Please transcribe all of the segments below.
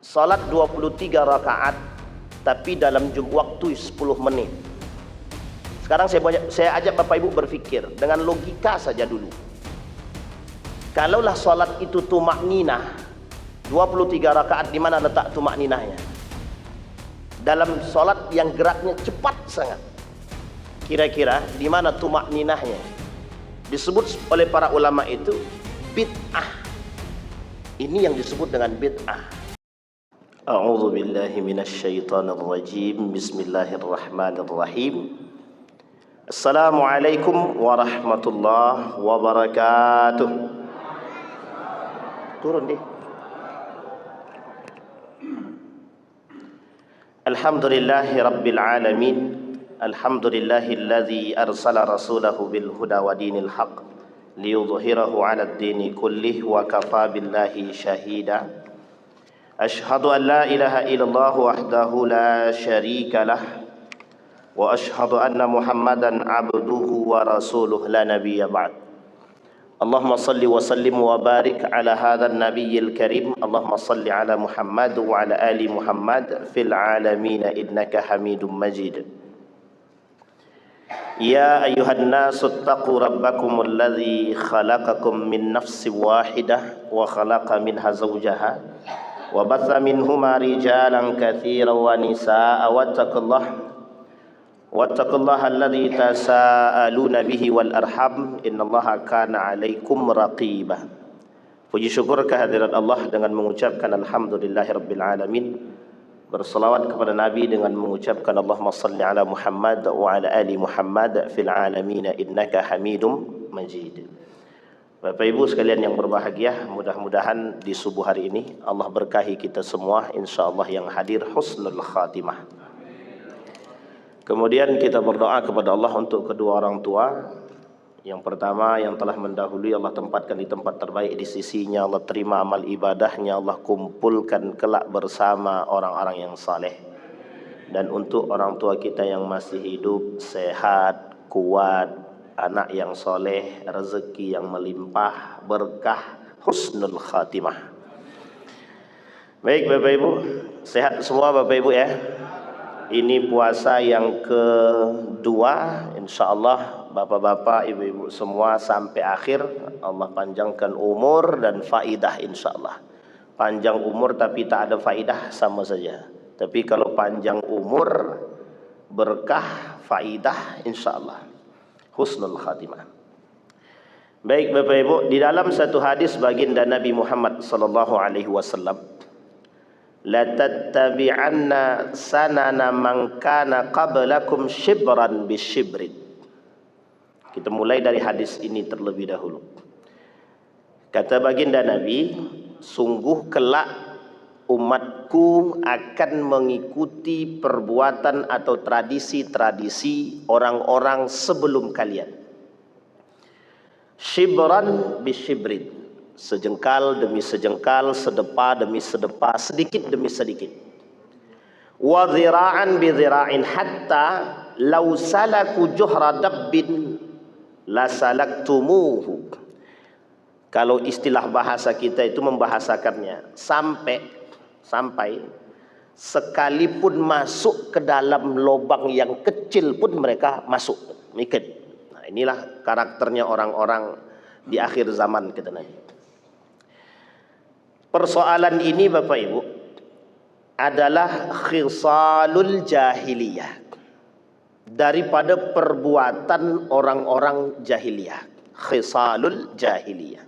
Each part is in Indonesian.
Salat 23 rakaat tapi dalam waktu 10 menit. Sekarang saya ajak Bapak Ibu berfikir dengan logika saja dulu. Kalaulah salat itu tumakninah 23 rakaat, di mana letak tumakninahnya? Dalam salat yang geraknya cepat sangat. Kira-kira di mana tumakninahnya? Disebut oleh para ulama itu bid'ah. Ini yang disebut dengan bid'ah. A'udzu billahi minasyaitonir rajim. Bismillahirrahmanirrahim. Assalamualaikum warahmatullahi wabarakatuh. Turun deh. Alhamdulillahi rabbil alamin. Alhamdulillahilladzi arsala rasulahu bil huda wa dinil haqq liyudhhirahu 'alad dini kullih wa kafa billahi syahida. Ashhadu an la ilaha illallah wahdahu la syarika lah wa ashhadu anna Muhammadan abduhu wa rasuluh la nabiyya ba'd. Allahumma salli wa sallim wa barik ala hadzal nabiyyil karim. Allahumma salli ala Muhammad wa ala ali Muhammad fil alamin innaka Hamidum Majid. Ya ayyuhan nasu taqu rabbakumul ladzi khalaqakum min nafsin wahidah wa khalaqa minha zawjaha wa batha minhuma rijalan katsiran wa nisaa wattaqullaha alladzi tasaaluna bihi wal arham innallaha kana 'alaikum raqiba. Puji syukur kehadirat Allah dengan mengucapkan alhamdulillahirabbil alamin, berselawat kepada Nabi dengan mengucapkan Allahumma salli ala Muhammad wa ala ali Muhammad fil alamin innaka Hamidum Majid. Bapak Ibu sekalian yang berbahagia, mudah-mudahan di subuh hari ini Allah berkahi kita semua, insyaallah yang hadir husnul khatimah. Kemudian kita berdoa kepada Allah untuk kedua orang tua. Yang pertama yang telah mendahului, Allah tempatkan di tempat terbaik di sisinya, Allah terima amal ibadahnya, Allah kumpulkan kelak bersama orang-orang yang saleh. Dan untuk orang tua kita yang masih hidup, sehat, kuat, anak yang soleh, rezeki yang melimpah, berkah, husnul khatimah. Baik Bapak Ibu, sehat semua Bapak Ibu ya. Ini puasa yang kedua, insyaallah Bapak-bapak, Ibu-ibu semua sampai akhir. Allah panjangkan umur dan faidah insyaallah. Panjang umur tapi tak ada faidah sama saja. Tapi kalau panjang umur, berkah, faidah insyaallah. Husnul khatimah. Baik Bapak Ibu, di dalam satu hadis baginda Nabi Muhammad sallallahu alaihi wasallam, la tattabi'anna sanana man kana qablakum shibran bisyibrin. Kita mulai dari hadis ini terlebih dahulu. Kata baginda Nabi, sungguh kelak umatku akan mengikuti perbuatan atau tradisi-tradisi orang-orang sebelum kalian. Shibran bisyibrin, sejengkal demi sejengkal, sedepa demi sedepa, sedikit demi sedikit. Wa dhira'an bi dhira'in hatta law salaku juhra dabbin la salaktumuhu. Kalau istilah bahasa kita itu membahasakannya sampai sekalipun masuk ke dalam lubang yang kecil pun mereka masuk, mikir. Nah, inilah karakternya orang-orang di akhir zaman kata Nabi. Persoalan ini Bapak Ibu adalah khisalul jahiliyah, daripada perbuatan orang-orang jahiliyah. Khisalul jahiliyah.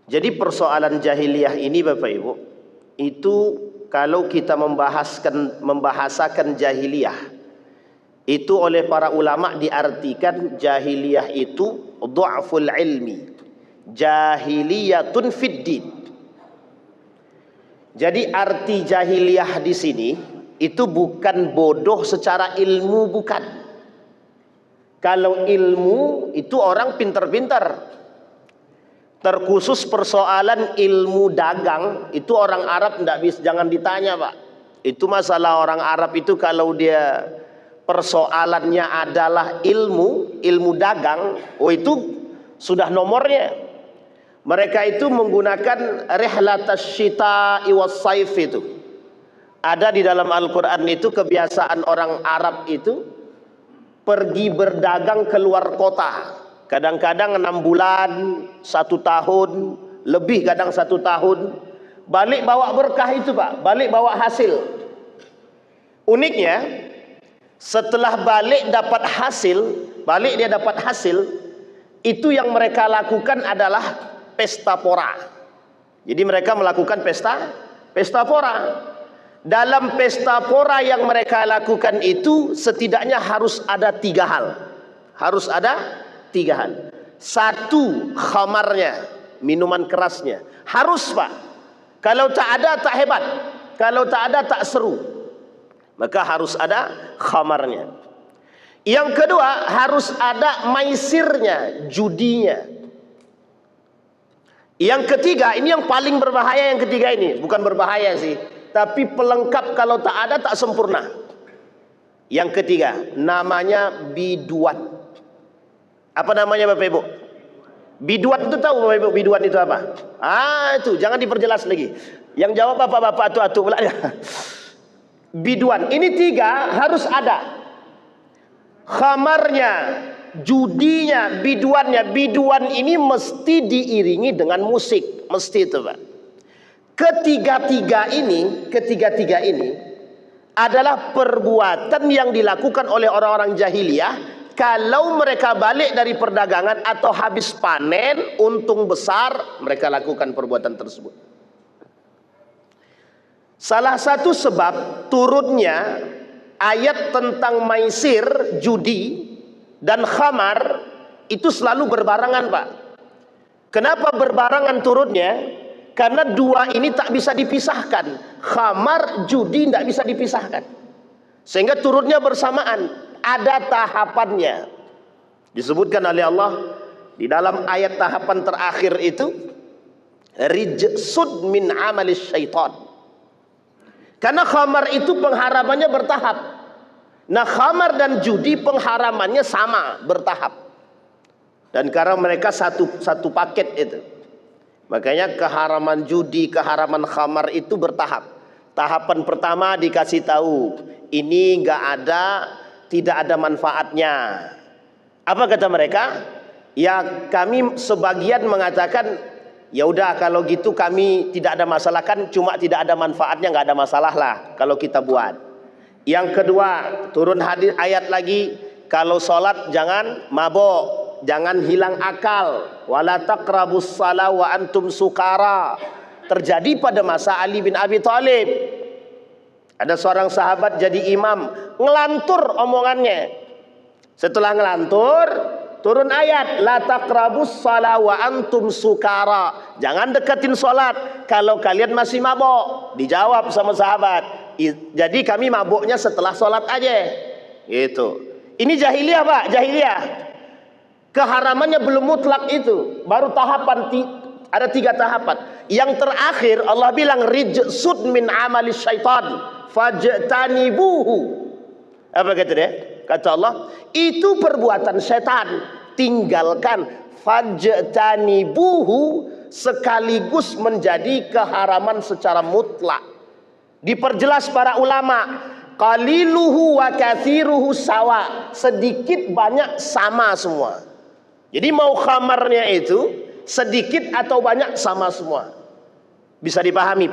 Jadi persoalan jahiliyah ini Bapak Ibu, itu kalau kita membahasakan jahiliyah, itu oleh para ulama diartikan jahiliyah itu du'aful ilmi, jahiliyatun fid din. Jadi arti jahiliyah di sini itu bukan bodoh secara ilmu, bukan. Kalau ilmu itu orang pintar-pintar. Terkhusus persoalan ilmu dagang itu orang Arab tidak bisa, jangan ditanya Pak. Itu masalah orang Arab itu kalau dia persoalannya adalah ilmu dagang, oh itu sudah nomornya. Mereka itu menggunakan rihlatas syita'i was saif itu. Ada di dalam Al-Quran itu kebiasaan orang Arab itu pergi berdagang keluar kota. Kadang-kadang 6 bulan, 1 tahun, lebih kadang 1 tahun. Balik bawa berkah itu Pak, balik bawa hasil. Uniknya, setelah balik dapat hasil, balik dia dapat hasil, itu yang mereka lakukan adalah pesta pora. Jadi mereka melakukan pesta pora. Dalam pesta pora yang mereka lakukan itu setidaknya harus ada 3 hal. Harus ada 3 hal. 1, khamarnya, minuman kerasnya. Harus Pak. Kalau tak ada tak hebat. Kalau tak ada tak seru. Maka harus ada khamarnya. Yang kedua, harus ada maisirnya, judinya. Yang ketiga, ini yang paling berbahaya, yang ketiga ini. Bukan berbahaya sih, tapi pelengkap, kalau tak ada tak sempurna. Yang ketiga, namanya biduan. Apa namanya Bapak Ibu? Biduan itu tahu Bapak Ibu, biduan itu apa? Itu jangan diperjelas lagi. Yang jawab bapak-bapak atu-atu pula. Biduan, ini 3 harus ada. Khamarnya, judinya, biduannya. Biduan ini mesti diiringi dengan musik, mesti itu Pak. Ketiga-tiga ini adalah perbuatan yang dilakukan oleh orang-orang jahiliyah. Kalau mereka balik dari perdagangan atau habis panen untung besar, mereka lakukan perbuatan tersebut. Salah satu sebab turunnya ayat tentang maisir, judi dan khamar itu selalu berbarengan Pak. Kenapa berbarengan turunnya? Karena 2 ini tak bisa dipisahkan. Khamar, judi tidak bisa dipisahkan. Sehingga turunnya bersamaan. Ada tahapannya. Disebutkan oleh Allah di dalam ayat tahapan terakhir itu, rijsud min amalis syaitan. Karena khamar itu pengharamannya bertahap. Nah, khamar dan judi pengharamannya sama, bertahap. Dan karena mereka satu paket itu, makanya keharaman judi, keharaman khamar itu bertahap. Tahapan pertama dikasih tahu, ini enggak ada, tidak ada manfaatnya. Apa kata mereka? Ya, kami sebagian mengatakan, ya udah kalau gitu kami tidak ada masalah, kan cuma tidak ada manfaatnya, nggak ada masalah lah kalau kita buat. Yang kedua, turun hadis ayat lagi, kalau sholat jangan mabok, jangan hilang akal. Wala taqrabus shalah wa antum sukara. Terjadi pada masa Ali bin Abi Thalib. Ada seorang sahabat jadi imam, ngelantur omongannya. Setelah ngelantur, turun ayat, la taqrabus shalah wa antum sukara. Jangan deketin sholat kalau kalian masih mabok. Dijawab sama sahabat, jadi kami mabuknya setelah sholat aja. Gitu. Ini jahiliyah Pak, jahiliyah. Keharamannya belum mutlak itu, baru tahapan, ada 3 tahapan. Yang terakhir Allah bilang rijsud min amali syaitan fajtanibuhu. Apa kata dia? Kata Allah, itu perbuatan setan, tinggalkan. Fajtanibuhu sekaligus menjadi keharaman secara mutlak. Diperjelas para ulama, qaliluhu wa kathiruhu sawa, sedikit banyak sama semua. Jadi mau khamarnya itu sedikit atau banyak sama semua. Bisa dipahami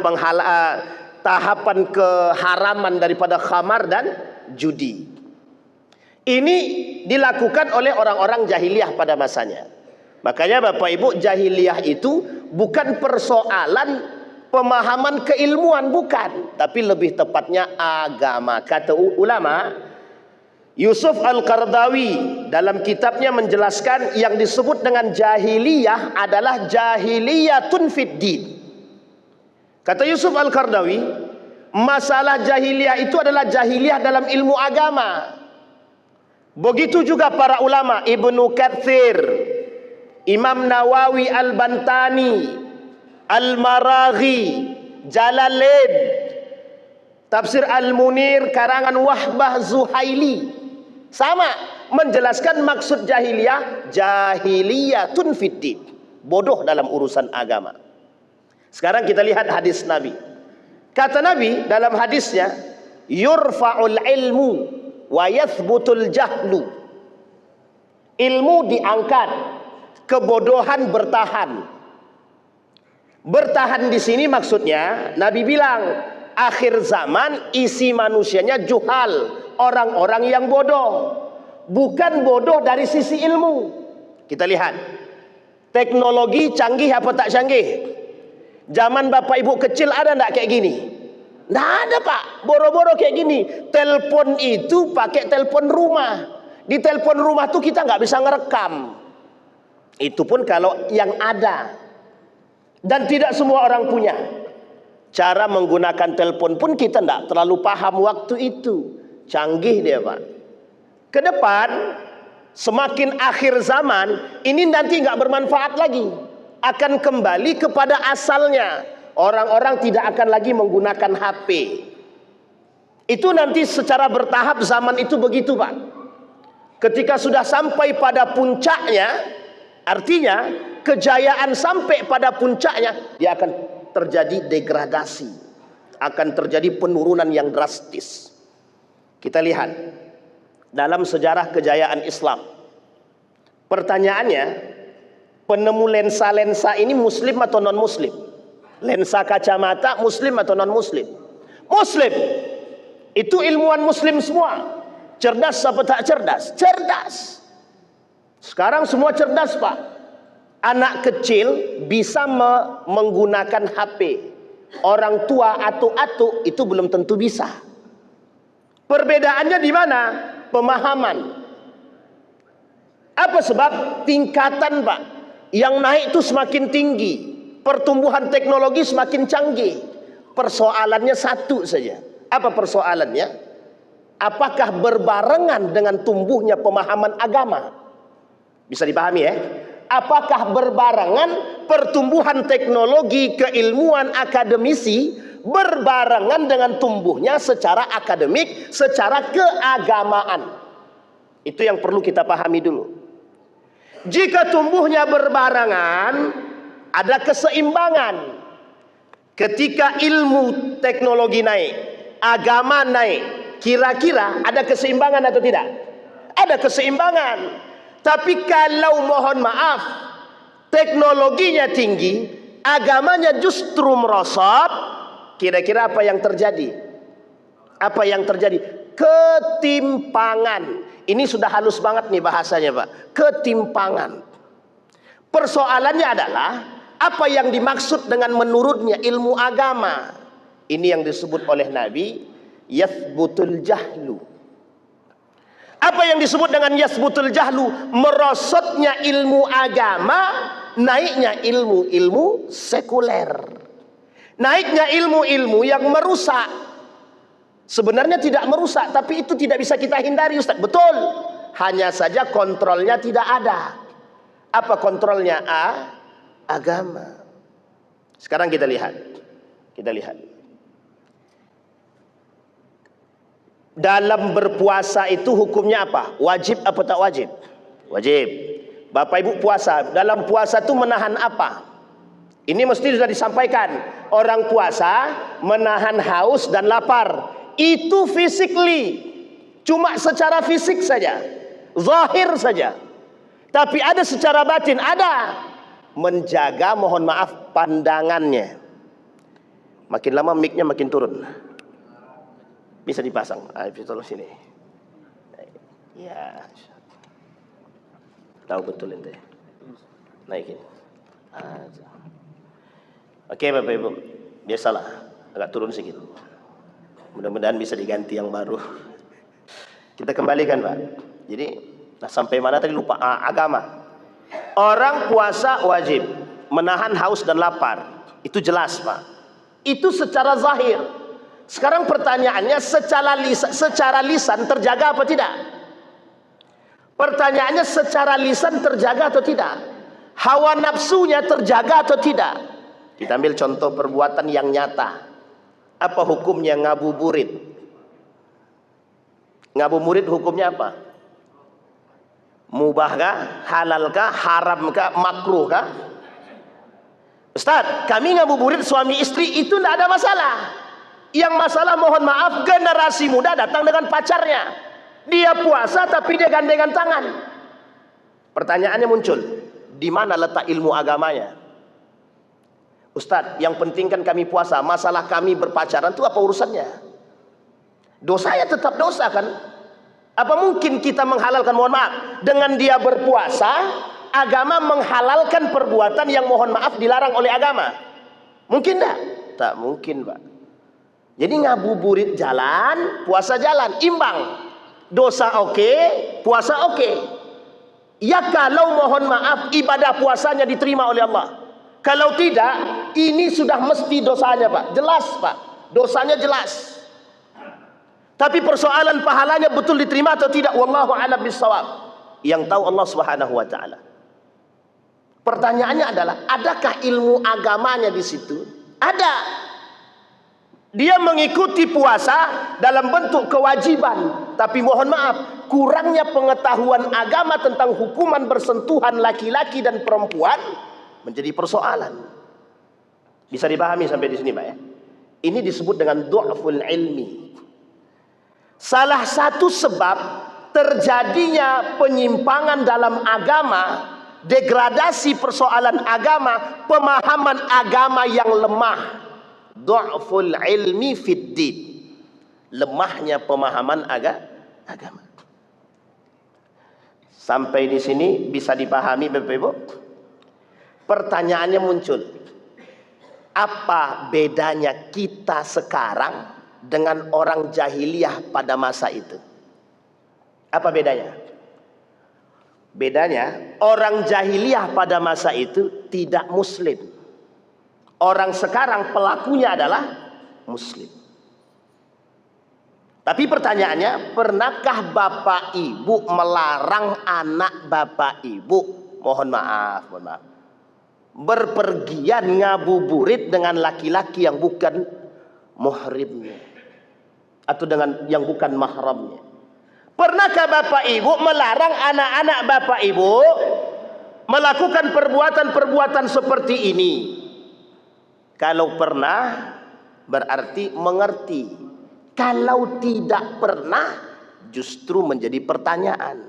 tahapan keharaman daripada khamar dan judi. Ini dilakukan oleh orang-orang jahiliyah pada masanya. Makanya Bapak Ibu, jahiliyah itu bukan persoalan pemahaman keilmuan, bukan, tapi lebih tepatnya agama. Kata ulama, Yusuf Al-Qaradawi dalam kitabnya menjelaskan yang disebut dengan jahiliyah adalah jahiliyatun fid din. Kata Yusuf Al-Qaradawi, masalah jahiliyah itu adalah jahiliyah dalam ilmu agama. Begitu juga para ulama, Ibnu Katsir, Imam Nawawi Al-Bantani, Al-Maraghi, Jalalain, Tafsir Al-Munir karangan Wahbah Zuhaili, sama menjelaskan maksud jahiliyah, jahiliyatun fiddin. bodoh dalam urusan agama. Sekarang kita lihat hadis Nabi. Kata Nabi dalam hadisnya, yurfa'ul ilmu wa yathbutul jahlu. Ilmu diangkat, kebodohan bertahan. Bertahan di sini maksudnya Nabi bilang akhir zaman isi manusianya juhal, orang-orang yang bodoh. Bukan bodoh dari sisi ilmu. Kita lihat teknologi canggih apa tak canggih. Zaman bapak ibu kecil ada enggak kayak gini? Nggak ada pak, boro-boro kayak gini. Telepon itu pakai telepon rumah. Di telepon rumah tuh kita nggak bisa ngerekam. Itu pun kalau yang ada. Dan tidak semua orang punya. Cara menggunakan telepon pun kita tidak terlalu paham waktu itu. Canggih dia pak. Ke depan, semakin akhir zaman, ini nanti nggak bermanfaat lagi. Akan kembali kepada asalnya. Orang-orang tidak akan lagi menggunakan HP. Itu nanti secara bertahap zaman itu begitu pak. Ketika sudah sampai pada puncaknya, artinya kejayaan sampai pada puncaknya, dia akan terjadi degradasi, akan terjadi penurunan yang drastis. Kita lihat dalam sejarah kejayaan Islam. Pertanyaannya, penemu lensa-lensa ini muslim atau non muslim? Lensa kacamata muslim atau non muslim? Muslim. Itu ilmuwan muslim semua. Cerdas apa tak cerdas? Cerdas. Sekarang semua cerdas pak. Anak kecil bisa menggunakan HP. Orang tua atuk-atuk itu belum tentu bisa. Perbedaannya di mana? Pemahaman. Apa sebab? Tingkatan pak. Yang naik itu semakin tinggi. Pertumbuhan teknologi semakin canggih. Persoalannya satu saja. Apa persoalannya? Apakah berbarengan dengan tumbuhnya pemahaman agama? Bisa dipahami ya? Apakah berbarengan pertumbuhan teknologi, keilmuan akademisi berbarengan dengan tumbuhnya secara akademik, secara keagamaan? Itu yang perlu kita pahami dulu. Jika tumbuhnya berbarengan, ada keseimbangan. Ketika ilmu teknologi naik, agama naik, kira-kira ada keseimbangan atau tidak? Ada keseimbangan. Tapi kalau mohon maaf, teknologinya tinggi, agamanya justru merosot, kira-kira apa yang terjadi? Apa yang terjadi? Ketimpangan. Ini sudah halus banget nih bahasanya pak. Ketimpangan. Persoalannya adalah apa yang dimaksud dengan menurutnya ilmu agama. Ini yang disebut oleh Nabi yathbutul jahlu. Apa yang disebut dengan yasbutul jahlu? Merosotnya ilmu agama, naiknya ilmu-ilmu sekuler. Naiknya ilmu-ilmu yang merusak. Sebenarnya tidak merusak, tapi itu tidak bisa kita hindari Ustaz. Betul. Hanya saja kontrolnya tidak ada. Apa kontrolnya? Agama. Sekarang kita lihat. Kita lihat. Dalam berpuasa itu hukumnya apa? Wajib apa tak wajib? Wajib. Bapak ibu puasa, dalam puasa itu menahan apa? Ini mesti sudah disampaikan. Orang puasa menahan haus dan lapar. Itu physically. Cuma secara fisik saja. Zahir saja. Tapi ada secara batin, ada. Menjaga, mohon maaf, pandangannya. Makin lama mic-nya makin turun. Bisa dipasang. Tolong sini. Ya. Tahu betul ente. Naikin. Oke Bapak Ibu. Biasalah. Agak turun sedikit. Mudah-mudahan bisa diganti yang baru. Kita kembalikan Pak. Jadi sampai mana tadi lupa. Agama. Orang puasa wajib menahan haus dan lapar. Itu jelas Pak. Itu secara zahir. Sekarang pertanyaannya secara lisan terjaga apa tidak? Pertanyaannya secara lisan terjaga atau tidak? Hawa nafsunya terjaga atau tidak? Kita ambil contoh perbuatan yang nyata. Apa hukumnya ngabuburit? Ngabuburit hukumnya apa? Mubah kah? Halal kah? Haram kah? Makruh kah? Ustaz, kami ngabuburit suami istri itu tidak ada masalah. Yang masalah mohon maaf generasi muda datang dengan pacarnya. Dia puasa tapi dia gandengan tangan. Pertanyaannya muncul, di mana letak ilmu agamanya? Ustaz, yang penting kan kami puasa, masalah kami berpacaran itu apa urusannya? Dosanya tetap dosa kan? Apa mungkin kita menghalalkan, mohon maaf, dengan dia berpuasa, agama menghalalkan perbuatan yang mohon maaf dilarang oleh agama? Mungkin enggak? Tak mungkin, Pak. Jadi ngabuburit jalan, puasa jalan, imbang. Dosa oke, puasa oke. Ya kalau mohon maaf ibadah puasanya diterima oleh Allah. Kalau tidak, ini sudah mesti dosanya, Pak. Jelas, Pak. Dosanya jelas. Tapi persoalan pahalanya betul diterima atau tidak, wallahu a'lam bissawab. Yang tahu Allah Subhanahu wa taala. Pertanyaannya adalah, adakah ilmu agamanya di situ? Ada. Dia mengikuti puasa dalam bentuk kewajiban, tapi mohon maaf, kurangnya pengetahuan agama tentang hukuman bersentuhan laki-laki dan perempuan menjadi persoalan. Bisa dipahami sampai di sini, Pak ya? Ini disebut dengan du'ful ilmi. Salah satu sebab terjadinya penyimpangan dalam agama, degradasi persoalan agama, pemahaman agama yang lemah. Du'ful ilmi fid din. Lemahnya pemahaman agama. Sampai di sini bisa dipahami, Bapak Ibu? Pertanyaannya muncul. Apa bedanya kita sekarang dengan orang jahiliyah pada masa itu? Apa bedanya? Bedanya, orang jahiliyah pada masa itu tidak muslim. Orang sekarang pelakunya adalah muslim. Tapi pertanyaannya, pernahkah Bapak Ibu melarang anak Bapak Ibu, mohon maaf, berpergian ngabuburit dengan laki-laki yang bukan muhrimnya, atau dengan yang bukan mahramnya? Pernahkah Bapak Ibu melarang anak-anak Bapak Ibu melakukan perbuatan-perbuatan seperti ini? Kalau pernah, berarti mengerti. Kalau tidak pernah, justru menjadi pertanyaan.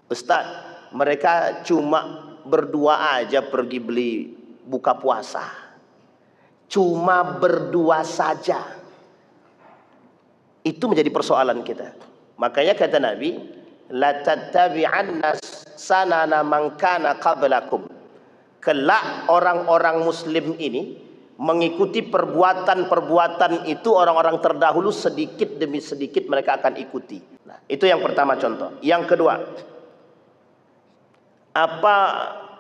Ustaz, mereka cuma berdua aja pergi beli buka puasa. Cuma berdua saja. Itu menjadi persoalan kita. Makanya kata Nabi, la tattabi'anna sanana man kana qablakum. Kelak orang-orang muslim ini mengikuti perbuatan-perbuatan itu orang-orang terdahulu, sedikit demi sedikit mereka akan ikuti. Nah, itu yang pertama contoh. Yang kedua, apa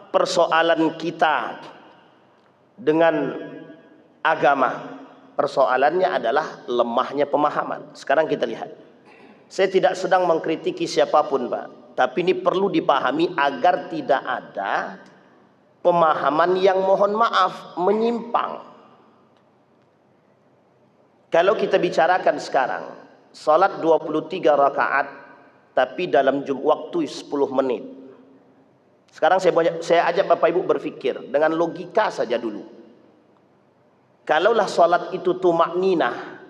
persoalan kita dengan agama? Persoalannya adalah lemahnya pemahaman. Sekarang kita lihat. Saya tidak sedang mengkritiki siapapun, Pak. Tapi ini perlu dipahami agar tidak ada pemahaman yang mohon maaf menyimpang. Kalau kita bicarakan sekarang, salat 23 rakaat tapi dalam waktu 10 menit. Sekarang saya ajak Bapak Ibu berpikir dengan logika saja dulu. Kalaulah salat itu tumak ninah,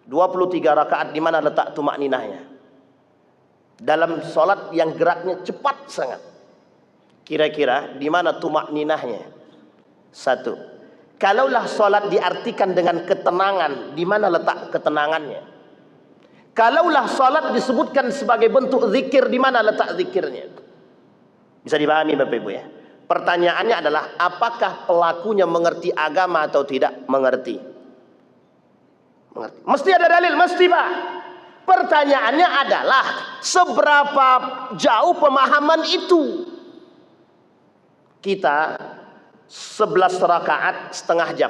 23 rakaat, di mana letak tumak ninahnya? Dalam salat yang geraknya cepat sangat. Kira-kira di mana tumak ninahnya? Satu. Kalaulah salat diartikan dengan ketenangan, di mana letak ketenangannya? Kalaulah salat disebutkan sebagai bentuk zikir, di mana letak zikirnya? Bisa dipahami Bapak Ibu ya? Pertanyaannya adalah, apakah pelakunya mengerti agama atau tidak mengerti? Mengerti. Mesti ada dalil, mesti, Pak. Pertanyaannya adalah, seberapa jauh pemahaman itu? Kita 11 rakaat setengah jam.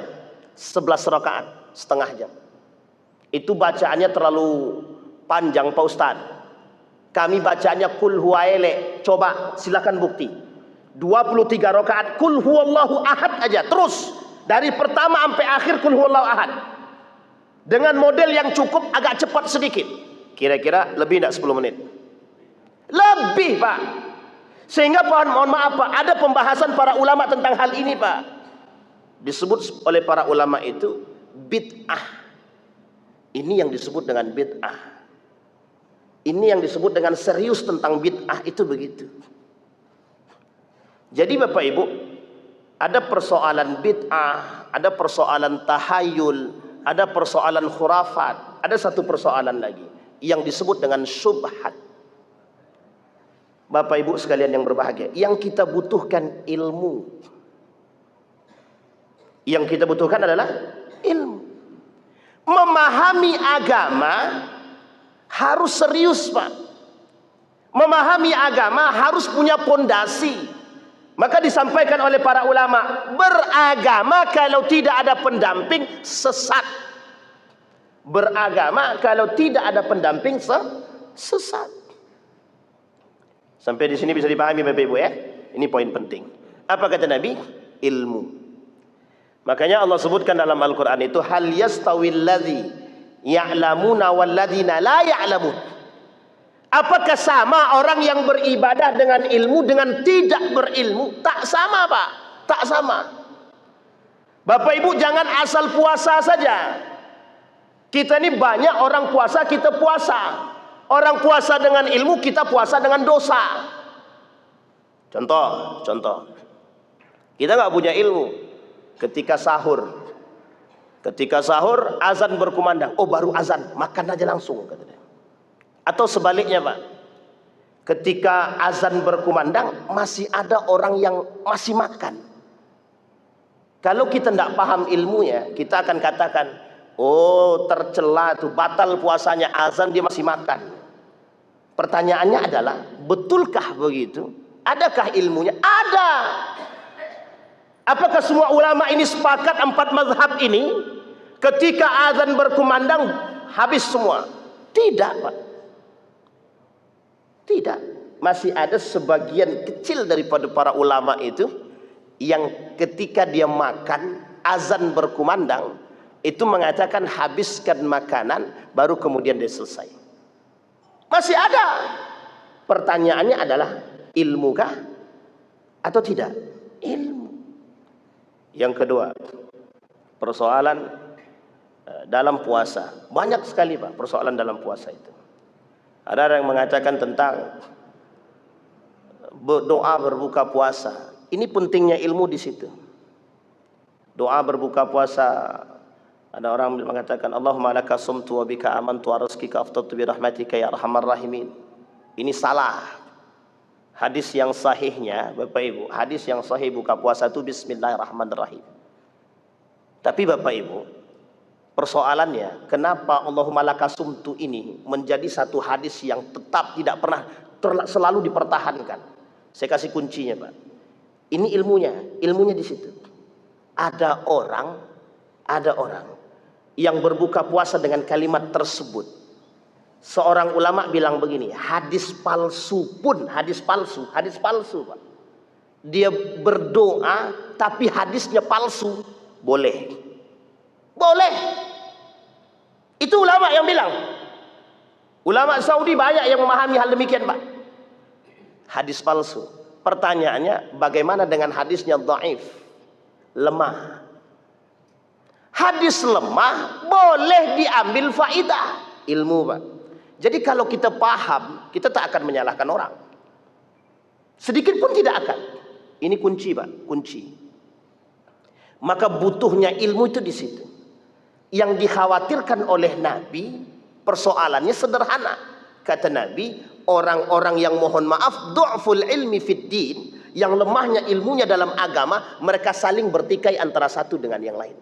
11 rakaat setengah jam. Itu bacaannya terlalu panjang, Pak Ustaz. Kami bacanya kul huwaele. Coba silakan bukti. 23 rakaat kul huwallahu ahad aja. Terus dari pertama sampai akhir kul huwallahu ahad. Dengan model yang cukup agak cepat sedikit. Kira-kira lebih tidak 10 menit? Lebih, Pak. Sehingga mohon maaf Pak, ada pembahasan para ulama tentang hal ini, Pak. disebut oleh para ulama itu bid'ah. Ini yang disebut dengan bid'ah. Ini yang disebut dengan serius tentang bid'ah, itu begitu. Jadi Bapak Ibu, ada persoalan bid'ah, ada persoalan tahayul, ada persoalan khurafat, ada satu persoalan lagi yang disebut dengan syubhat. Bapak Ibu sekalian yang berbahagia, yang kita butuhkan ilmu. Yang kita butuhkan adalah ilmu. Memahami agama harus serius, Pak. Memahami agama harus punya pondasi. Maka disampaikan oleh para ulama, beragama kalau tidak ada pendamping sesat. Beragama kalau tidak ada pendamping sesat. Sampai di sini bisa dipahami Bapak Ibu ya. Ini poin penting. Apa kata Nabi? Ilmu. Makanya Allah sebutkan dalam Al-Quran itu, hal yastawil ladzi ya'lamuna wal ladzina la ya'lamun. Apakah sama orang yang beribadah dengan ilmu dengan tidak berilmu? Tak sama, Pak. Tak sama. Bapak Ibu jangan asal puasa saja. Kita ini banyak orang puasa, kita puasa. Orang puasa dengan ilmu, kita puasa dengan dosa. Contoh. Kita nggak punya ilmu. Ketika sahur azan berkumandang, oh baru azan, makan aja langsung, katanya. Atau sebaliknya, Pak, ketika azan berkumandang masih ada orang yang masih makan. Kalau kita tidak paham ilmunya, kita akan katakan, oh tercela tuh, batal puasanya, azan dia masih makan. Pertanyaannya adalah, betulkah begitu? Adakah ilmunya? Ada. Apakah semua ulama ini sepakat 4 mazhab ini ketika azan berkumandang habis semua? Tidak, Pak. Tidak. Masih ada sebagian kecil daripada para ulama itu yang ketika dia makan azan berkumandang itu mengatakan habiskan makanan baru kemudian dia selesai. Masih ada. Pertanyaannya adalah, ilmukah atau tidak? Ilmu. Yang kedua, persoalan dalam puasa. Banyak sekali, Pak, persoalan dalam puasa itu. Ada yang mengatakan tentang doa berbuka puasa. Ini pentingnya ilmu di situ. Doa berbuka puasa. Ada orang mengatakan, Allahumma laka sumtu wa bika amantu wa rizqika aftartu bi rahmatika ya arhamar rahimin. Ini salah. Hadis yang sahihnya, Bapak Ibu, hadis yang sahih buka puasa itu bismillahirrahmanirrahim. Tapi Bapak Ibu, persoalannya, kenapa Allahumma laka sumtu ini menjadi satu hadis yang tetap tidak pernah selalu dipertahankan? Saya kasih kuncinya, Pak. Ini ilmunya di situ. Ada orang yang berbuka puasa dengan kalimat tersebut. Seorang ulama bilang begini, hadis palsu, Pak. Dia berdoa tapi hadisnya palsu, boleh. Itu ulama yang bilang. Ulama Saudi banyak yang memahami hal demikian, Pak. Hadis palsu. Pertanyaannya, bagaimana dengan hadisnya dhaif, lemah? Hadis lemah boleh diambil faidah ilmu, Pak. Jadi kalau kita paham, kita tak akan menyalahkan orang. Sedikit pun tidak akan. Ini kunci, Pak, kunci. Maka butuhnya ilmu itu di situ. Yang dikhawatirkan oleh Nabi, persoalannya sederhana. Kata Nabi, orang-orang yang mohon maaf, du'ful ilmi fid din, yang lemahnya ilmunya dalam agama, mereka saling bertikai antara satu dengan yang lain.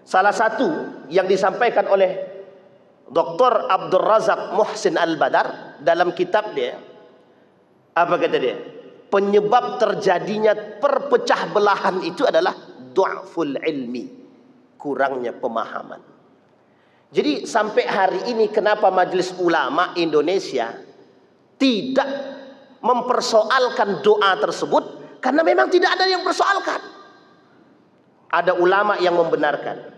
Salah satu yang disampaikan oleh Dr. Abdul Razak Muhsin Al-Badar dalam kitab dia, apa kata dia? Penyebab terjadinya perpecah belahan itu adalah du'ful ilmi, kurangnya pemahaman. Jadi sampai hari ini kenapa Majelis Ulama Indonesia tidak mempersoalkan doa tersebut? Karena memang tidak ada yang persoalkan. Ada ulama yang membenarkan.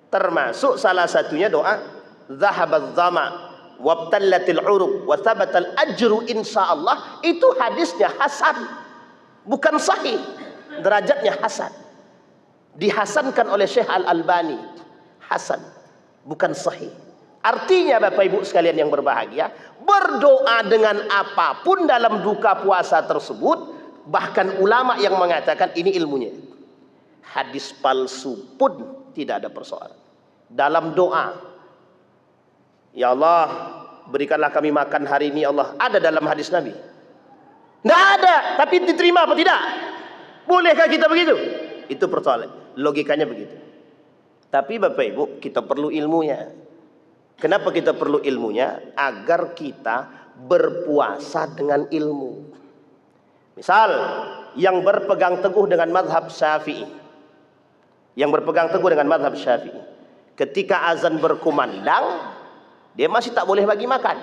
Termasuk salah satunya doa Zahabaz zama wabtallatil uruq wa thabatal ajru insyaallah. Itu hadisnya hasan, bukan sahih, derajatnya hasan. Dihasankan oleh Syekh Al-Albani. Hasan, bukan sahih. Artinya Bapak Ibu sekalian yang berbahagia, berdoa dengan apapun dalam duka puasa tersebut, bahkan ulama yang mengatakan ini ilmunya. Hadis palsu pun tidak ada persoalan. Dalam doa, ya Allah, berikanlah kami makan hari ini, Allah. Ada dalam hadis Nabi? Tidak ada, tapi diterima apa tidak? Bolehkah kita begitu? Itu persoalan. Logikanya begitu. Tapi Bapak Ibu, kita perlu ilmunya. Kenapa kita perlu ilmunya? Agar kita berpuasa dengan ilmu. Misal, yang berpegang teguh dengan mazhab Syafi'i. Yang berpegang teguh dengan mazhab Syafi'i. Ketika azan berkumandang, dia masih tak boleh bagi makan.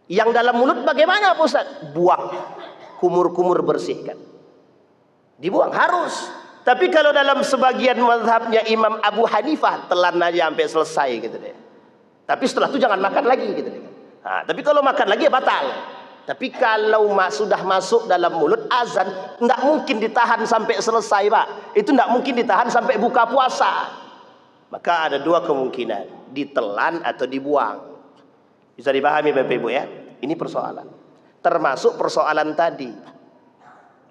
Yang dalam mulut bagaimana Pak Ustaz? Buang. Kumur-kumur bersihkan. Dibuang, harus. Tapi kalau dalam sebagian mazhabnya Imam Abu Hanifah, telan aja sampai selesai gitu deh. Tapi setelah itu jangan makan lagi gitu deh. Nah, tapi kalau makan lagi ya batal. Tapi kalau sudah masuk dalam mulut azan, tidak mungkin ditahan sampai selesai Pak. Itu tidak mungkin ditahan sampai buka puasa. Maka ada dua kemungkinan, ditelan atau dibuang. Bisa dipahami Bapak Ibu ya? Ini persoalan. Termasuk persoalan tadi.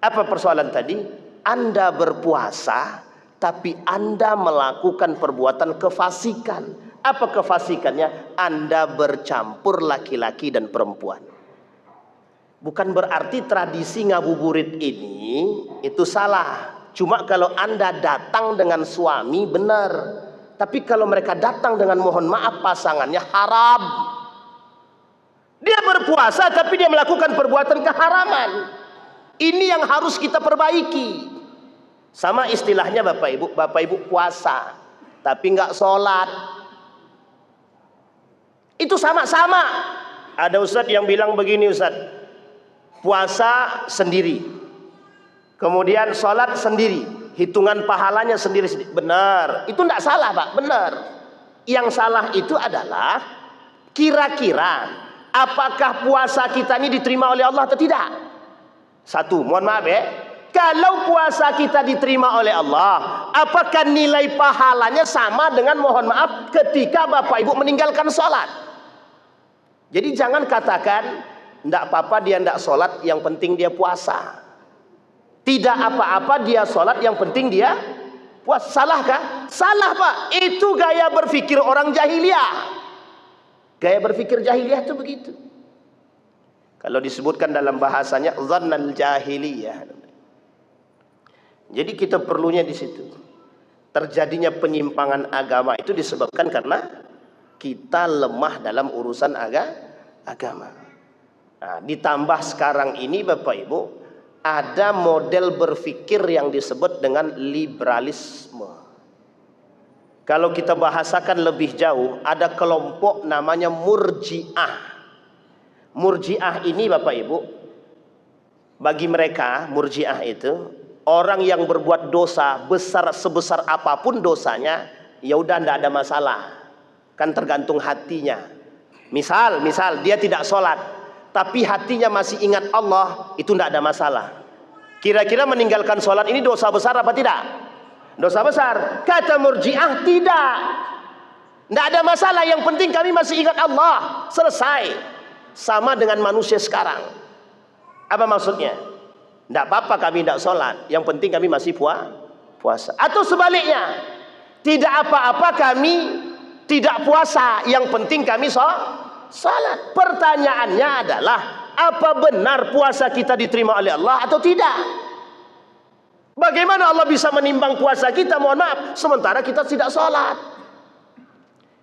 Apa persoalan tadi? Anda berpuasa, tapi Anda melakukan perbuatan kefasikan. Apa kefasikannya? Anda bercampur laki-laki dan perempuan. Bukan berarti tradisi ngabuburit ini itu salah. Cuma kalau Anda datang dengan suami benar. Tapi kalau mereka datang dengan mohon maaf pasangannya haram. Dia berpuasa tapi dia melakukan perbuatan keharaman. Ini yang harus kita perbaiki. Sama istilahnya Bapak Ibu puasa tapi nggak sholat. Itu sama-sama. Ada Ustadz yang bilang begini, Ustadz, puasa sendiri, kemudian sholat sendiri, hitungan pahalanya sendiri-sendiri. Benar, itu tidak salah Pak, benar. Yang salah itu adalah kira-kira apakah puasa kita ini diterima oleh Allah atau tidak. Satu, mohon maaf ya, kalau puasa kita diterima oleh Allah, apakah nilai pahalanya sama dengan mohon maaf ketika Bapak Ibu meninggalkan sholat? Jadi jangan katakan tidak apa-apa dia tidak sholat, yang penting dia puasa. Tidak apa-apa dia sholat, yang penting dia puasa. Salah kah? Salah Pak. Itu gaya berpikir orang jahiliyah. Gaya berpikir jahiliyah itu begitu. Kalau disebutkan dalam bahasanya dzannal jahiliyah. Jadi kita perlunya di situ. Terjadinya penyimpangan agama itu disebabkan karena kita lemah dalam urusan agama. Nah, ditambah sekarang ini Bapak Ibu, ada model berpikir yang disebut dengan liberalisme. Kalau kita bahasakan lebih jauh, ada kelompok namanya Murji'ah. Murji'ah ini Bapak Ibu, bagi mereka Murji'ah itu orang yang berbuat dosa besar sebesar apapun dosanya, ya udah tidak ada masalah. Kan tergantung hatinya. Misal dia tidak sholat, tapi hatinya masih ingat Allah, itu tidak ada masalah. Kira-kira meninggalkan sholat ini dosa besar apa tidak? Dosa besar. Kata Murji'ah tidak. Tidak ada masalah, yang penting kami masih ingat Allah. Selesai. Sama dengan manusia sekarang. Apa maksudnya? Tidak apa-apa kami tidak sholat, yang penting kami masih puasa. Atau sebaliknya, tidak apa-apa kami tidak puasa, yang penting kami sholat. Pertanyaannya adalah, apa benar puasa kita diterima oleh Allah atau tidak? Bagaimana Allah bisa menimbang puasa kita, mohon maaf, sementara kita tidak sholat?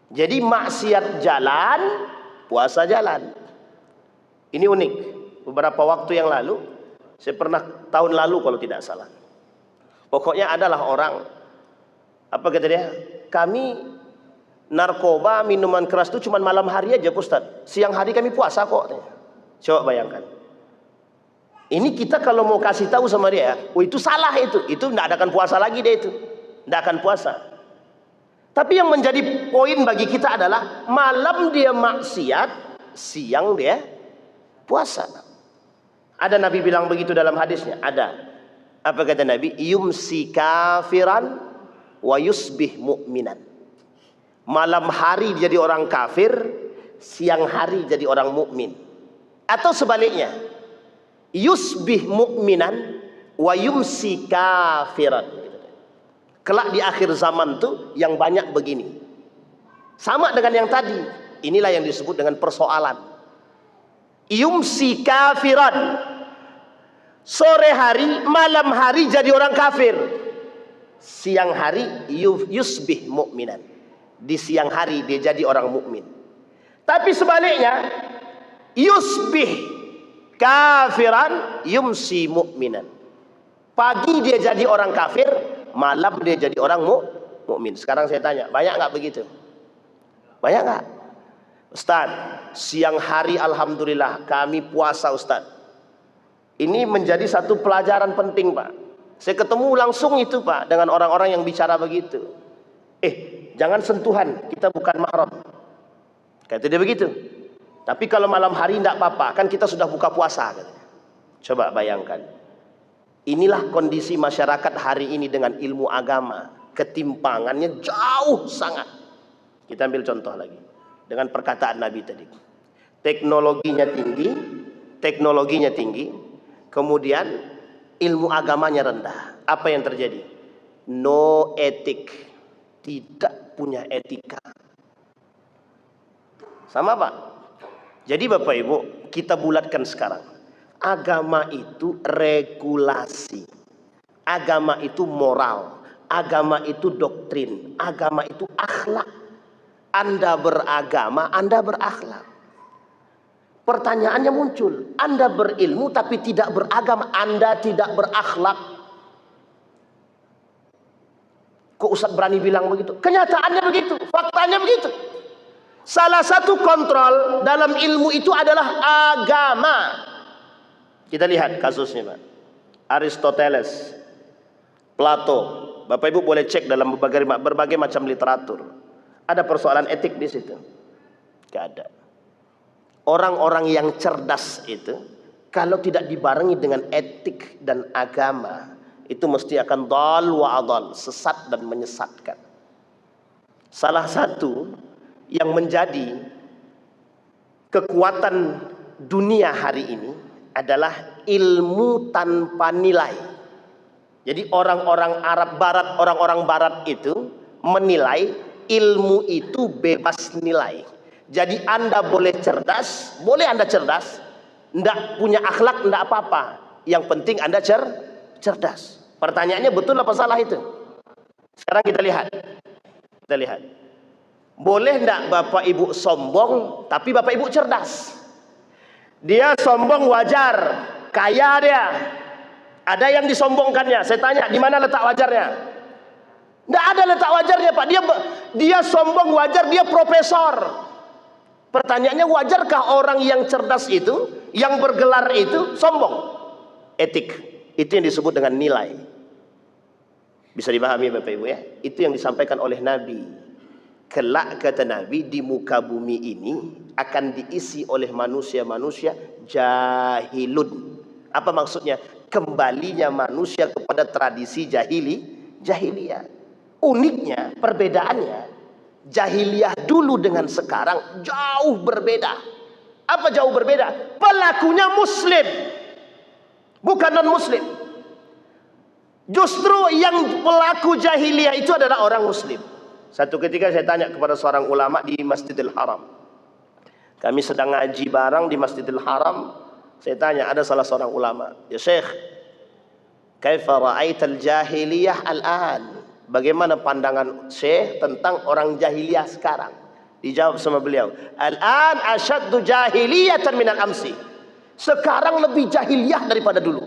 Jadi maksiat jalan, puasa jalan. Ini unik. Beberapa waktu yang lalu, saya pernah tahun lalu kalau tidak salah. Pokoknya adalah orang, apa kata dia? Kami narkoba, minuman keras itu cuma malam hari aja Ustaz. Siang hari kami puasa kok. Coba bayangkan. Ini kita kalau mau kasih tahu sama dia, oh itu salah itu tidak akan puasa lagi dia itu. Tidak akan puasa. Tapi yang menjadi poin bagi kita adalah malam dia maksiat, siang dia puasa. Ada Nabi bilang begitu dalam hadisnya? Ada. Apa kata Nabi? Yumsi kafiran wa yusbih mu'minan. Malam hari jadi orang kafir, siang hari jadi orang mukmin. Atau sebaliknya, yusbih mu'minan wa yumsi kafiran. Kelak di akhir zaman tuh yang banyak begini. Sama dengan yang tadi. Inilah yang disebut dengan persoalan. Yumsi kafiran. Sore hari, malam hari jadi orang kafir. Siang hari yusbih mu'minan. Di siang hari dia jadi orang mukmin. Tapi sebaliknya, yusbih kafiran yumsi mu'minan. Pagi dia jadi orang kafir, malam dia jadi orang mukmin. Sekarang saya tanya, banyak nggak begitu? Banyak nggak? Ustaz, siang hari alhamdulillah kami puasa Ustaz. Ini menjadi satu pelajaran penting Pak. Saya ketemu langsung itu Pak dengan orang-orang yang bicara begitu. Jangan sentuhan, kita bukan mahram. Kata dia begitu. Tapi kalau malam hari tidak apa-apa, kan kita sudah buka puasa. Katanya. Coba bayangkan. Inilah kondisi masyarakat hari ini dengan ilmu agama. Ketimpangannya jauh sangat. Kita ambil contoh lagi. Dengan perkataan Nabi tadi. Teknologinya tinggi. Kemudian ilmu agamanya rendah. Apa yang terjadi? No etik. Tidak punya etika. Sama Pak. Jadi Bapak Ibu, kita bulatkan sekarang. Agama itu regulasi. Agama itu moral. Agama itu doktrin. Agama itu akhlak. Anda beragama, Anda berakhlak. Pertanyaannya muncul. Anda berilmu tapi tidak beragama. Anda tidak berakhlak. Kok Ustaz berani bilang begitu? Kenyataannya begitu. Faktanya begitu. Salah satu kontrol dalam ilmu itu adalah agama. Kita lihat kasusnya Pak. Aristoteles, Plato. Bapak Ibu boleh cek dalam berbagai macam literatur. Ada persoalan etik di situ. Gak ada. Orang-orang yang cerdas itu, kalau tidak dibarengi dengan etik dan agama, itu mesti akan dal wa adal, sesat dan menyesatkan. Salah satu yang menjadi kekuatan dunia hari ini adalah ilmu tanpa nilai. Jadi orang-orang Arab Barat, orang-orang Barat itu menilai ilmu itu bebas nilai. Jadi Anda boleh cerdas, boleh Anda cerdas, enggak punya akhlak enggak apa-apa. Yang penting Anda cerdas. Pertanyaannya betul apa salah itu? Sekarang kita lihat. Kita lihat. Boleh enggak Bapak Ibu sombong tapi Bapak Ibu cerdas? Dia sombong wajar, kaya dia. Ada yang disombongkannya. Saya tanya, di mana letak wajarnya? Enggak ada letak wajarnya, Pak. Dia sombong wajar, dia profesor. Pertanyaannya, wajarkah orang yang cerdas itu, yang bergelar itu sombong? Etik. Itu yang disebut dengan nilai. Bisa dipahami Bapak Ibu ya? Itu yang disampaikan oleh Nabi. Kelak kata Nabi, di muka bumi ini akan diisi oleh manusia-manusia jahilun. Apa maksudnya? Kembalinya manusia kepada tradisi jahiliyah. Uniknya, perbedaannya, jahiliyah dulu dengan sekarang jauh berbeda. Apa jauh berbeda? Pelakunya muslim, bukan non-muslim. Justru yang pelaku jahiliyah itu adalah orang muslim. Satu ketika saya tanya kepada seorang ulama di Masjidil Haram. Kami sedang ngaji bareng di Masjidil Haram. Saya tanya, ada salah seorang ulama, ya Syekh, kaifa ra'aital jahiliyah al-an? Bagaimana pandangan Syekh tentang orang jahiliyah sekarang? Dijawab sama beliau, al-an asyaddu jahiliyatan minal amsi. Sekarang lebih jahiliyah daripada dulu.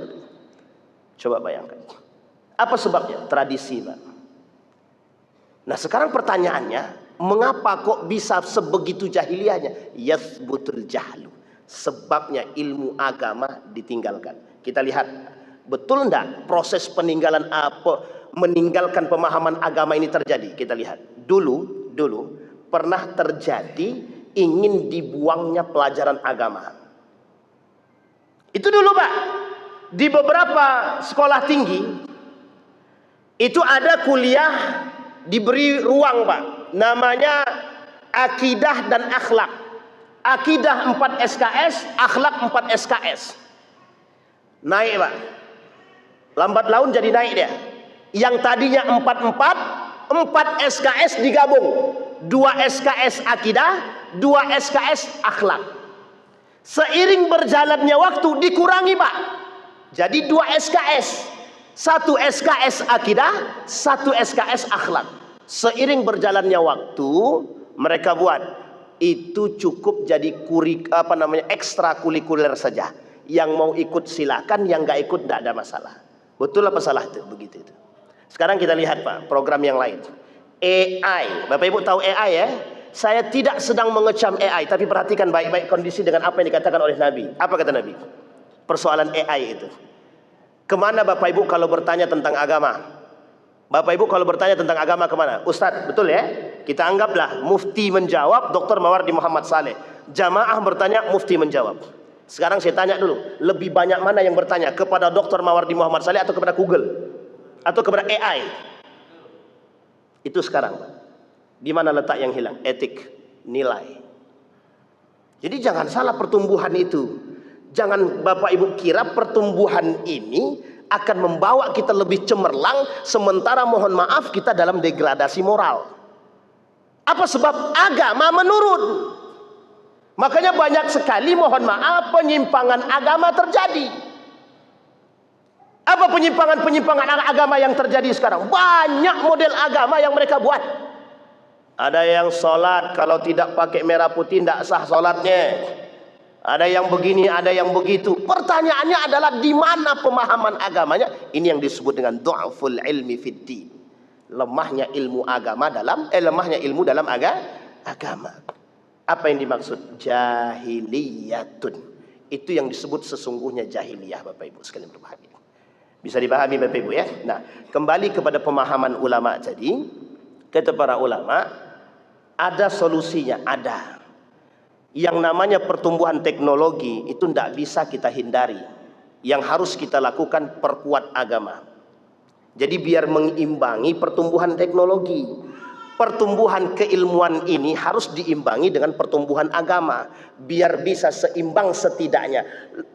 Coba bayangkan. Apa sebabnya? Tradisi, Pak. Nah, sekarang pertanyaannya, mengapa kok bisa sebegitu jahiliyahnya? Yathbutul jahlu. Sebabnya ilmu agama ditinggalkan. Kita lihat, betul enggak proses meninggalkan pemahaman agama ini terjadi? Kita lihat. Dulu pernah terjadi ingin dibuangnya pelajaran agama. Itu dulu, Pak. di beberapa sekolah tinggi itu ada kuliah diberi ruang, Pak. Namanya akidah dan akhlak. Akidah 4 SKS, akhlak 4 SKS. Naik, Pak. Lambat laun jadi naik dia. Yang tadinya 4 SKS digabung. 2 SKS akidah, 2 SKS akhlak. Seiring berjalannya waktu dikurangi, Pak. Jadi 2 SKS. 1 SKS akidah, 1 SKS akhlak. Seiring berjalannya waktu mereka buat itu cukup jadi ekstrakurikuler saja. Yang mau ikut silakan, yang nggak ikut tidak ada masalah. Betul apa salah itu? Begitu itu. Sekarang kita lihat, Pak, program yang lain. AI. Bapak Ibu tahu AI ya? Saya tidak sedang mengecam AI, tapi perhatikan baik-baik kondisi dengan apa yang dikatakan oleh Nabi. Apa kata Nabi? Persoalan AI itu. Kemana Bapak Ibu kalau bertanya tentang agama? Bapak Ibu kalau bertanya tentang agama kemana? Ustadz, betul ya? Kita anggaplah mufti menjawab, Dr. Mawardi Muhammad Saleh. Jamaah bertanya, mufti menjawab. Sekarang saya tanya dulu, lebih banyak mana yang bertanya? Kepada Dr. Mawardi Muhammad Saleh atau kepada Google? Atau kepada AI? Itu sekarang. Di mana letak yang hilang? Etik, nilai. Jadi jangan salah pertumbuhan itu. Jangan Bapak Ibu kira pertumbuhan ini akan membawa kita lebih cemerlang, sementara mohon maaf kita dalam degradasi moral. Apa sebab? Agama menurun. Makanya banyak sekali mohon maaf penyimpangan agama terjadi. Apa penyimpangan agama yang terjadi sekarang? Banyak model agama yang mereka buat. Ada yang sholat kalau tidak pakai merah putih tidak sah sholatnya. Ada yang begini, ada yang begitu. Pertanyaannya adalah di mana pemahaman agamanya? Ini yang disebut dengan du'aful ilmi fiddin. Lemahnya ilmu agama lemahnya ilmu dalam agama. Apa yang dimaksud? Jahiliyatun. Itu yang disebut sesungguhnya jahiliyah, Bapak Ibu sekalian berbahagia. Bisa dipahami Bapak Ibu ya? Nah, kembali kepada pemahaman ulama tadi. Kata para ulama, ada solusinya, ada. Yang namanya pertumbuhan teknologi itu tidak bisa kita hindari. Yang harus kita lakukan perkuat agama. Jadi biar mengimbangi pertumbuhan teknologi, pertumbuhan keilmuan ini harus diimbangi dengan pertumbuhan agama. Biar bisa seimbang setidaknya.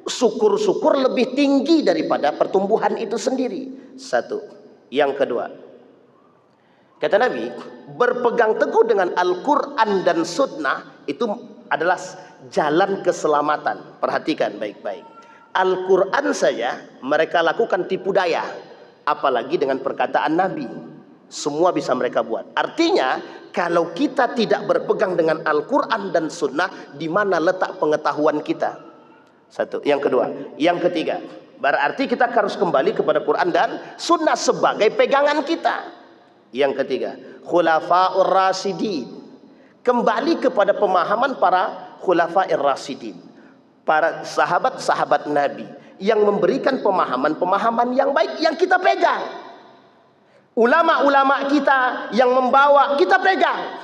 Syukur-syukur lebih tinggi daripada pertumbuhan itu sendiri. Satu. Yang kedua, kata Nabi, berpegang teguh dengan Al-Quran dan Sunnah itu adalah jalan keselamatan. Perhatikan baik-baik. Al-Quran saja mereka lakukan tipu daya, apalagi dengan perkataan Nabi. Semua bisa mereka buat. Artinya kalau kita tidak berpegang dengan Al-Quran dan Sunnah, di mana letak pengetahuan kita? Satu. Yang kedua. Yang ketiga, berarti kita harus kembali kepada Quran dan Sunnah sebagai pegangan kita. Yang ketiga, khulafa'ur rasidin. Kembali kepada pemahaman para khulafa'ir rasidin, para sahabat-sahabat Nabi yang memberikan pemahaman-pemahaman yang baik yang kita pegang. Ulama-ulama kita yang membawa kita pegang.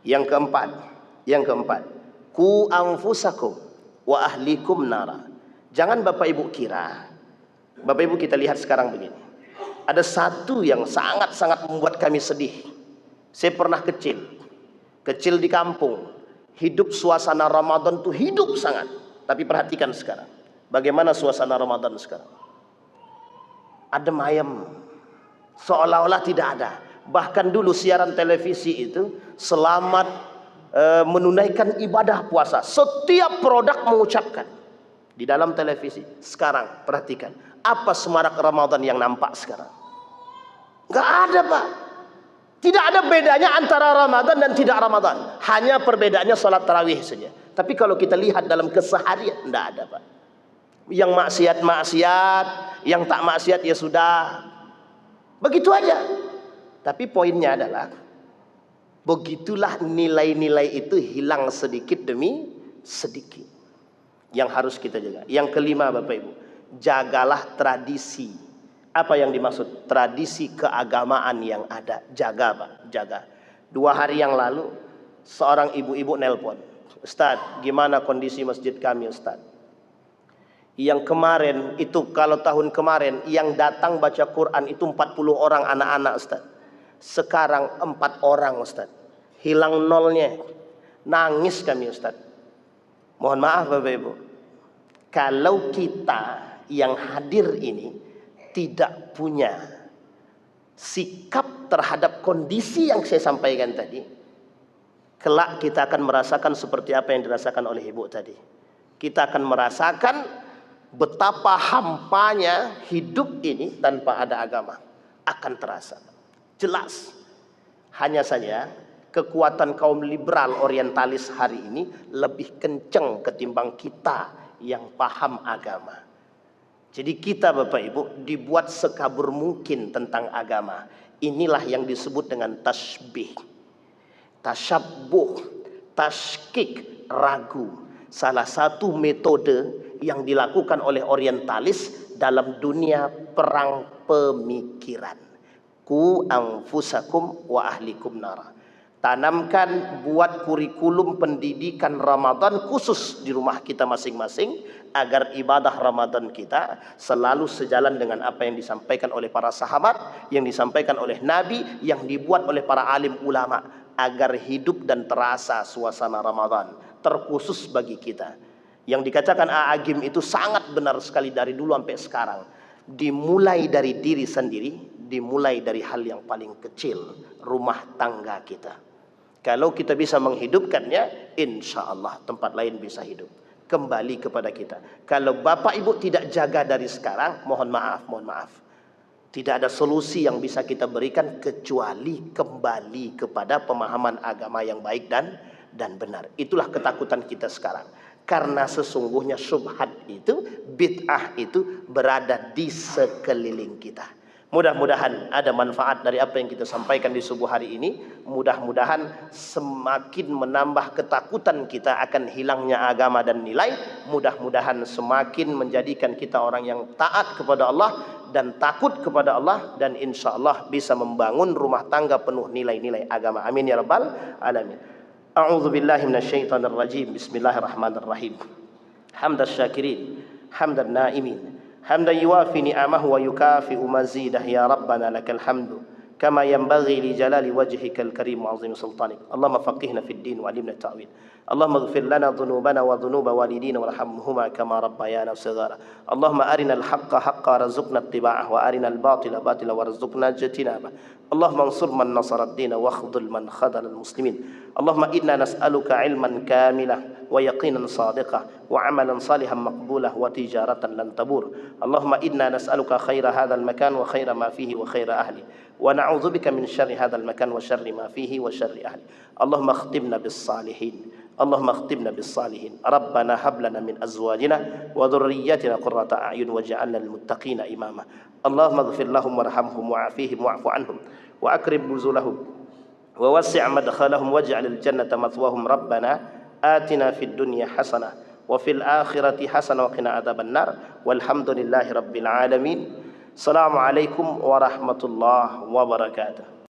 Yang keempat, ku anfusakum wa ahlikum nara. Jangan Bapak Ibu kira, Bapak Ibu kita lihat sekarang begini. Ada satu yang sangat-sangat membuat kami sedih. Saya pernah kecil di kampung, hidup suasana Ramadan tuh hidup sangat. Tapi perhatikan sekarang, bagaimana suasana Ramadan sekarang? Adem ayem, seolah-olah tidak ada. Bahkan dulu siaran televisi itu selamat menunaikan ibadah puasa. Setiap produk mengucapkan di dalam televisi. Sekarang perhatikan, apa semarak Ramadan yang nampak sekarang? Nggak ada, Pak. Tidak ada bedanya antara Ramadan dan tidak Ramadan. Hanya perbedaannya sholat tarawih saja. Tapi kalau kita lihat dalam keseharian, tidak ada, Pak. Yang maksiat, yang tak maksiat ya sudah. Begitu aja. Tapi poinnya adalah, begitulah nilai-nilai itu hilang sedikit demi sedikit. Yang harus kita jaga. Yang kelima Bapak Ibu, jagalah tradisi. Apa yang dimaksud? Tradisi keagamaan yang ada. Jaga, Pak, jaga. 2 hari yang lalu seorang ibu-ibu nelpon, Ustadz, gimana kondisi masjid kami, Ustadz? Yang kemarin itu, kalau tahun kemarin yang datang baca Quran itu 40 orang anak-anak Ustaz. Sekarang 4 orang Ustaz. Hilang nolnya. Nangis kami Ustaz. Mohon maaf Bapak Ibu. Kalau kita yang hadir ini tidak punya sikap terhadap kondisi yang saya sampaikan tadi, kelak kita akan merasakan seperti apa yang dirasakan oleh Ibu tadi. Kita akan merasakan betapa hampanya hidup ini tanpa ada agama. Akan terasa jelas. Hanya saja kekuatan kaum liberal orientalis hari ini lebih kencang ketimbang kita yang paham agama. Jadi kita Bapak Ibu dibuat sekabur mungkin tentang agama. Inilah yang disebut dengan tasbih, tasyabbuh, tashkik, ragu. Salah satu metode yang dilakukan oleh orientalis dalam dunia perang pemikiran. Ku anfusakum wa ahlikum nara. Tanamkan, buat kurikulum pendidikan Ramadan khusus di rumah kita masing-masing, agar ibadah Ramadan kita selalu sejalan dengan apa yang disampaikan oleh para sahabat, yang disampaikan oleh Nabi, yang dibuat oleh para alim ulama, agar hidup dan terasa suasana Ramadan terkhusus bagi kita. Yang dikatakan A'agim itu sangat benar sekali dari dulu sampai sekarang. Dimulai dari diri sendiri, dimulai dari hal yang paling kecil, rumah tangga kita. Kalau kita bisa menghidupkannya, insya Allah tempat lain bisa hidup. Kembali kepada kita. Kalau Bapak Ibu tidak jaga dari sekarang, mohon maaf. Tidak ada solusi yang bisa kita berikan kecuali kembali kepada pemahaman agama yang baik dan benar. Itulah ketakutan kita sekarang. Karena sesungguhnya syubhat itu, bid'ah itu berada di sekeliling kita. Mudah-mudahan ada manfaat dari apa yang kita sampaikan di subuh hari ini. Mudah-mudahan semakin menambah ketakutan kita akan hilangnya agama dan nilai. Mudah-mudahan semakin menjadikan kita orang yang taat kepada Allah dan takut kepada Allah, dan insya Allah bisa membangun rumah tangga penuh nilai-nilai agama. Amin ya rabbal alamin. A'udzu billahi minasyaitonir rajim. Bismillahirrahmanirrahim. Hamdasy syakirin, hamdan naimin, hamdan yuwafi ni'amahu wa yukafi'u mazidah, ya rabbana lakal hamdu kama yanbaghi li jalali wajhikal karim wa 'azimi sultanik. Allahumma faqihna fid din wa 'allimna ta'wil. Allahumma ighfir lana dhunubana wa dhunuba walidina warhamhuma kama rabbayana shighara. Allahumma arinal haqqa haqqan warzuqna ittiba'ah wa arinal batila batila warzuqna ijtinabah. Allahumma ansur man nasara ad-din wa khudhul man khadhala al-muslimin. Allahumma inna nas'aluka 'ilman kamilah wa yaqinan sadiqah wa 'amalan salihan maqbulah wa tijaratan lan tabur. Allahumma inna nas'aluka khaira hadzal makan wa khaira ma fihi wa khaira ahli wa na'udzubika min syarri hadzal makan wa syarri ma fihi wa syarri ahli. Allahumma khtimna bis salihin. Allahumma khtimna bis salihin. Rabbana hab lana min azwajina wa dhurriyyatina qurrata a'yun waj'alna lil muttaqina imama. Allahumma ighfir lahum warhamhum wa'afihim wa'fu anhum wa akrim nuzulahum wa wasi' madkhalahum waj'alil jannata mathwahum. Rabbana atina fid dunya hasanah wa fil akhirati hasanah wa qina adzabannar. Walhamdulillahi rabbil alamin. Assalamualaikum warahmatullahi wabarakatuh.